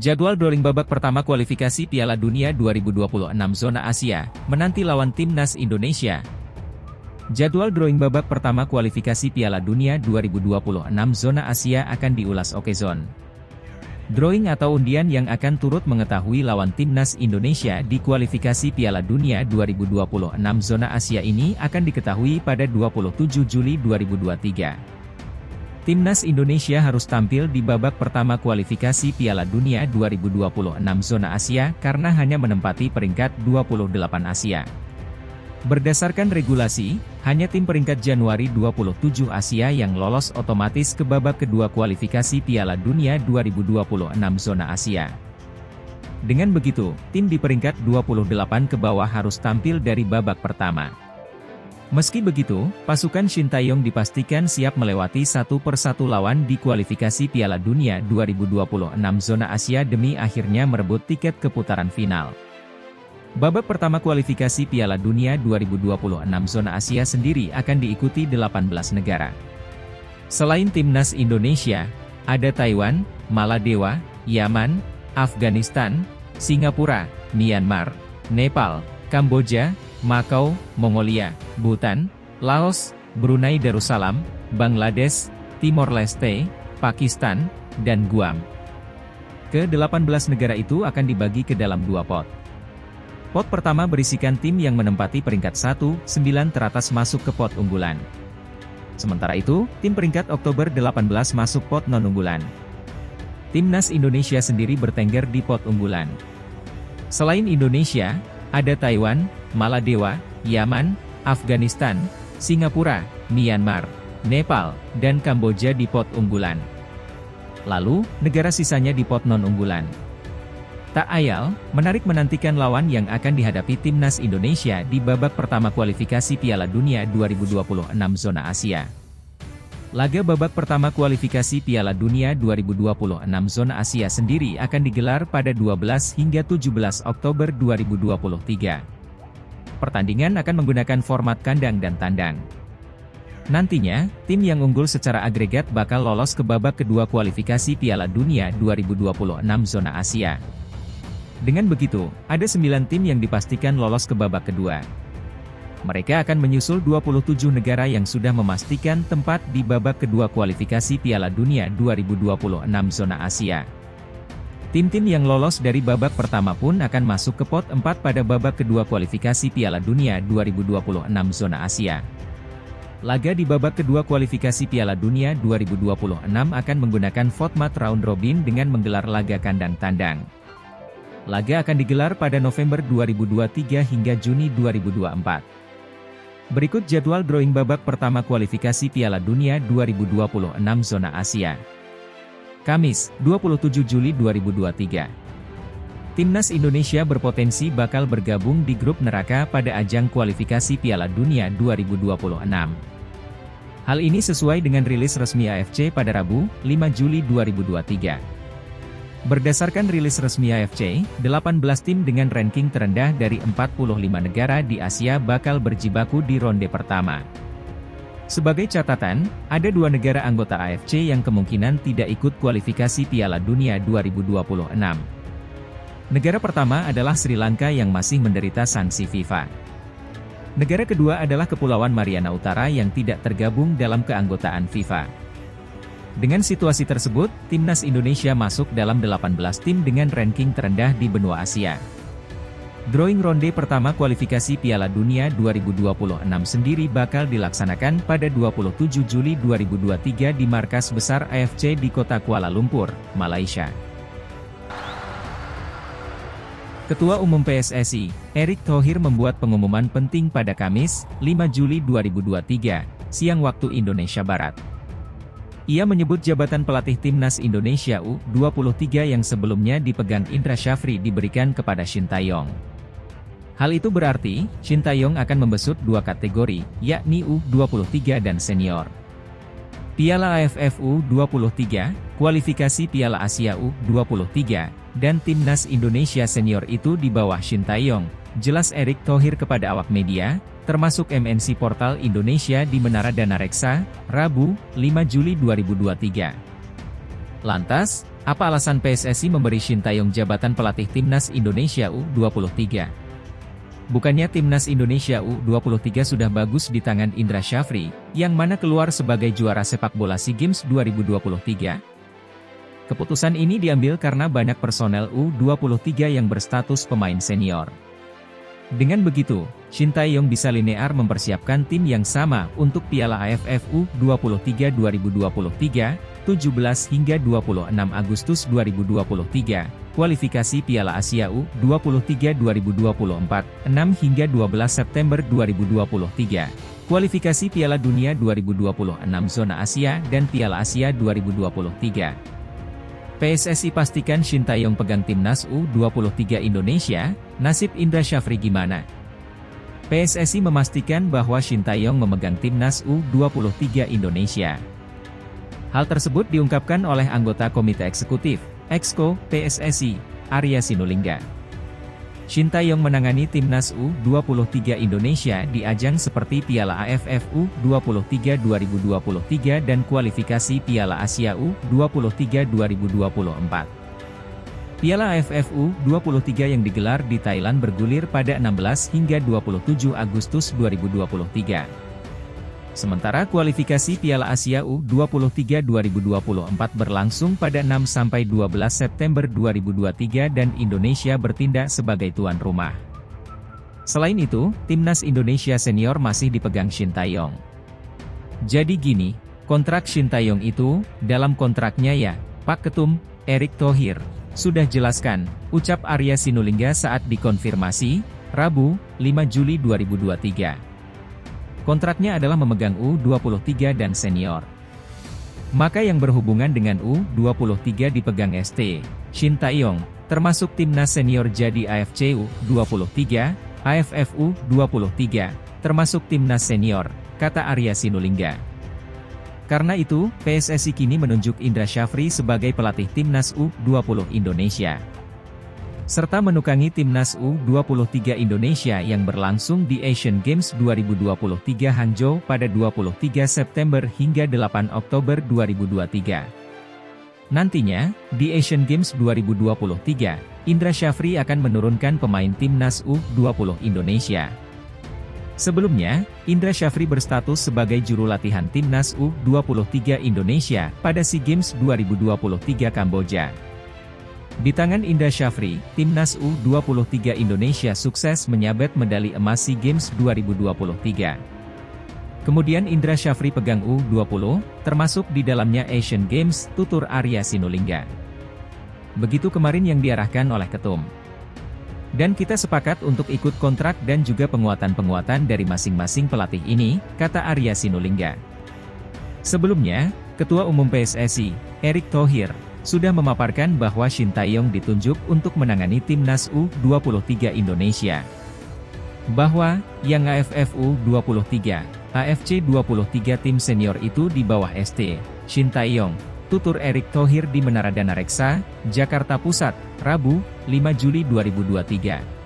Jadwal drawing babak pertama kualifikasi Piala Dunia 2026 Zona Asia, menanti lawan Timnas Indonesia. Jadwal drawing babak pertama kualifikasi Piala Dunia 2026 Zona Asia akan diulas Okezone. Drawing atau undian yang akan turut mengetahui lawan Timnas Indonesia di kualifikasi Piala Dunia 2026 Zona Asia ini akan diketahui pada 27 Juli 2023. Timnas Indonesia harus tampil di babak pertama kualifikasi Piala Dunia 2026 Zona Asia karena hanya menempati peringkat 28 Asia. Berdasarkan regulasi, hanya tim peringkat Januari 27 Asia yang lolos otomatis ke babak kedua kualifikasi Piala Dunia 2026 Zona Asia. Dengan begitu, tim di peringkat 28 ke bawah harus tampil dari babak pertama. Meski begitu, pasukan Shin Tae-yong dipastikan siap melewati satu persatu lawan di kualifikasi Piala Dunia 2026 Zona Asia demi akhirnya merebut tiket ke putaran final. Babak pertama kualifikasi Piala Dunia 2026 Zona Asia sendiri akan diikuti 18 negara. Selain Timnas Indonesia, ada Taiwan, Maladewa, Yaman, Afghanistan, Singapura, Myanmar, Nepal, Kamboja, Makau, Mongolia, Bhutan, Laos, Brunei Darussalam, Bangladesh, Timor Leste, Pakistan, dan Guam. Ke-18 negara itu akan dibagi ke dalam dua pot. Pot pertama berisikan tim yang menempati peringkat 1-9 teratas masuk ke pot unggulan. Sementara itu, tim peringkat Oktober 18 masuk pot non-unggulan. Timnas Indonesia sendiri bertengger di pot unggulan. Selain Indonesia, ada Taiwan, Maladewa, Yaman, Afghanistan, Singapura, Myanmar, Nepal, dan Kamboja di pot unggulan. Lalu, negara sisanya di pot non-unggulan. Tak ayal, menarik menantikan lawan yang akan dihadapi Timnas Indonesia di babak pertama kualifikasi Piala Dunia 2026 Zona Asia. Laga babak pertama kualifikasi Piala Dunia 2026 Zona Asia sendiri akan digelar pada 12 hingga 17 Oktober 2023. Pertandingan akan menggunakan format kandang dan tandang. Nantinya, tim yang unggul secara agregat bakal lolos ke babak kedua kualifikasi Piala Dunia 2026 Zona Asia. Dengan begitu, ada 9 tim yang dipastikan lolos ke babak kedua. Mereka akan menyusul 27 negara yang sudah memastikan tempat di babak kedua kualifikasi Piala Dunia 2026 Zona Asia. Tim-tim yang lolos dari babak pertama pun akan masuk ke pot 4 pada babak kedua kualifikasi Piala Dunia 2026 Zona Asia. Laga di babak kedua kualifikasi Piala Dunia 2026 akan menggunakan format round robin dengan menggelar laga kandang tandang. Laga akan digelar pada November 2023 hingga Juni 2024. Berikut jadwal drawing babak pertama kualifikasi Piala Dunia 2026 Zona Asia. Kamis, 27 Juli 2023. Timnas Indonesia berpotensi bakal bergabung di grup neraka pada ajang kualifikasi Piala Dunia 2026. Hal ini sesuai dengan rilis resmi AFC pada Rabu, 5 Juli 2023. Berdasarkan rilis resmi AFC, 18 tim dengan ranking terendah dari 45 negara di Asia bakal berjibaku di ronde pertama. Sebagai catatan, ada 2 negara anggota AFC yang kemungkinan tidak ikut kualifikasi Piala Dunia 2026. Negara pertama adalah Sri Lanka yang masih menderita sanksi FIFA. Negara kedua adalah Kepulauan Mariana Utara yang tidak tergabung dalam keanggotaan FIFA. Dengan situasi tersebut, Timnas Indonesia masuk dalam 18 tim dengan ranking terendah di benua Asia. Drawing ronde pertama kualifikasi Piala Dunia 2026 sendiri bakal dilaksanakan pada 27 Juli 2023 di markas besar AFC di kota Kuala Lumpur, Malaysia. Ketua Umum PSSI, Erick Thohir membuat pengumuman penting pada Kamis, 5 Juli 2023, siang waktu Indonesia Barat. Ia menyebut jabatan pelatih Timnas Indonesia U23 yang sebelumnya dipegang Indra Syafri diberikan kepada Shin Tae-yong. Hal itu berarti, Shin Tae-yong akan membesut 2 kategori, yakni U23 dan senior. Piala AFF U23, kualifikasi Piala Asia U23, dan Timnas Indonesia senior itu di bawah Shin Tae-yong, jelas Erick Thohir kepada awak media, termasuk MNC Portal Indonesia di Menara Dana Reksa, Rabu, 5 Juli 2023. Lantas, Apa alasan PSSI memberi Shin Tae-yong jabatan pelatih Timnas Indonesia U23? Bukannya Timnas Indonesia U23 sudah bagus di tangan Indra Syafri, yang mana keluar sebagai juara sepak bola SEA Games 2023? Keputusan ini diambil karena banyak personel U23 yang berstatus pemain senior. Dengan begitu, Shin Tae-yong bisa linear mempersiapkan tim yang sama untuk Piala AFF U23 2023, 17 hingga 26 Agustus 2023, kualifikasi Piala Asia U23 2024, 6 hingga 12 September 2023, kualifikasi Piala Dunia 2026 Zona Asia dan Piala Asia 2023. PSSI pastikan Shin Tae-yong pegang Timnas U23 Indonesia, nasib Indra Syafri gimana? PSSI memastikan bahwa Shin Tae-yong memegang Timnas U23 Indonesia. Hal tersebut diungkapkan oleh anggota Komite Eksekutif, Exco, PSSI, Arya Sinulinga. Shin Tae-yong menangani Timnas U23 Indonesia di ajang seperti Piala AFF U23 2023 dan kualifikasi Piala Asia U23 2024. Piala AFF U23 yang digelar di Thailand bergulir pada 16 hingga 27 Agustus 2023. Sementara kualifikasi Piala Asia U23 2024 berlangsung pada 6 sampai 12 September 2023 dan Indonesia bertindak sebagai tuan rumah. Selain itu, Timnas Indonesia senior masih dipegang Shin Tae-yong. Jadi gini, kontrak Shin Tae-yong itu, dalam kontraknya ya, Pak Ketum, Erick Thohir, sudah jelaskan, ucap Arya Sinulinga saat dikonfirmasi, Rabu, 5 Juli 2023. Kontraknya adalah memegang U23 dan senior. Maka yang berhubungan dengan U23 dipegang ST, Shin Tae-yong, termasuk Timnas senior jadi AFC U23, AFF U23, termasuk Timnas senior, kata Arya Sinulinga. Karena itu, PSSI kini menunjuk Indra Syafri sebagai pelatih Timnas U20 Indonesia. Serta menukangi Timnas U23 Indonesia yang berlangsung di Asian Games 2023 Hangzhou pada 23 September hingga 8 Oktober 2023. Nantinya, di Asian Games 2023, Indra Syafri akan menurunkan pemain Timnas U20 Indonesia. Sebelumnya, Indra Syafri berstatus sebagai juru latihan Timnas U23 Indonesia pada SEA Games 2023 Kamboja. Di tangan Indra Syafri, Timnas U23 Indonesia sukses menyabet medali emas SEA Games 2023. Kemudian Indra Syafri pegang U20, termasuk di dalamnya Asian Games, tutur Arya Sinulinga. Begitu kemarin yang diarahkan oleh Ketum. Dan kita sepakat untuk ikut kontrak dan juga penguatan-penguatan dari masing-masing pelatih ini, kata Arya Sinulinga. Sebelumnya, Ketua Umum PSSI, Erick Thohir, sudah memaparkan bahwa Shin Tae-yong ditunjuk untuk menangani Timnas U23 Indonesia. Bahwa, yang AFF U23, AFC 23 tim senior itu di bawah ST, Shin Tae-yong, tutur Erick Thohir di Menara Dana Reksa, Jakarta Pusat, Rabu, 5 Juli 2023.